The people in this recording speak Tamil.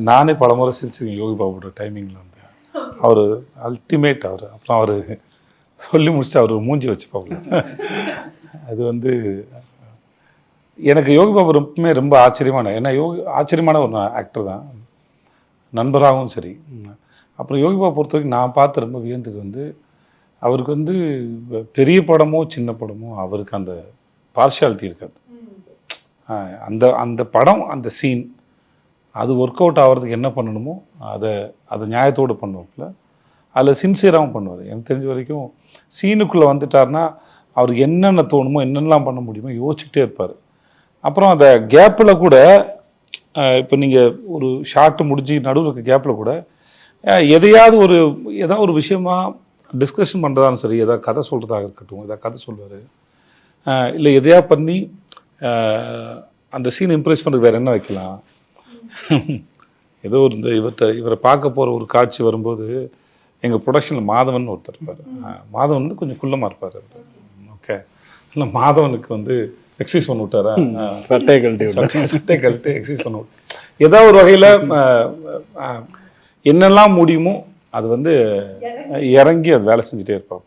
நானே பலமுறை சிரிச்சிருக்கேன் யோகி பாபுவோட டைமிங்கில் வந்து. அவர் அல்டிமேட் அவர். அப்புறம் அவர் சொல்லி முடிச்சுட்டு அவர் மூஞ்சி வச்சுப்பாப்புல. அது வந்து எனக்கு யோகி பாபு ரொம்பவுமே ரொம்ப ஆச்சரியமான, ஏன்னா ஆச்சரியமான ஒரு ஆக்டர் தான், நண்பராகவும் சரி. அப்புறம் யோகி பாபு பொறுத்த வரைக்கும் நான் பார்த்து ரொம்ப வியந்தது வந்து, அவருக்கு வந்து பெரிய படமோ சின்ன படமோ அவருக்கு அந்த பார்ஷியாலிட்டி இருக்காது. அந்த அந்த படம், அந்த சீன் அது ஒர்க் அவுட் ஆகிறதுக்கு என்ன பண்ணணுமோ அதை நியாயத்தோடு பண்ணுவாப்புல. அதில் சின்சியராகவும் பண்ணுவார். எனக்கு தெரிஞ்ச வரைக்கும் சீனுக்குள்ளே வந்துட்டார்னா அவருக்கு என்னென்ன தோணுமோ என்னென்னலாம் பண்ண முடியுமோ யோசிச்சுக்கிட்டே இருப்பார். அப்புறம் அந்த கேப்பில் கூட இப்போ நீங்கள் ஒரு ஷார்ட்டு முடிஞ்சு நடுவில் இருக்க கேப்பில் கூட ஏதாவது ஒரு விஷயமா டிஸ்கஷன் பண்ணுறதாலும் சரி, எதாவது கதை சொல்கிறதாக இருக்கட்டும், எதாவது கதை சொல்லுவார், இல்லை எதையா பண்ணி அந்த சீன் இம்ப்ரெஸ் பண்ணுறதுக்கு வேறு என்ன வைக்கலாம். ஏதோ ஒரு இவரை பார்க்க போகிற ஒரு காட்சி வரும்போது எங்கள் ப்ரொடக்ஷனில் மாதவன் ஒருத்தர் இருப்பார். மாதவன் வந்து கொஞ்சம் குள்ளமாக இருப்பார். ஓகே, இல்லை மாதவனுக்கு வந்து எக்ஸசைஸ் பண்ணி விட்டாரா, சட்டை கழட்டி எக்ஸசைஸ் பண்ண விட்டு ஏதாவது ஒரு வகையில் என்னெல்லாம் முடியுமோ அது வந்து இறங்கி அது வேலை செஞ்சுட்டே இருப்பாப்புல.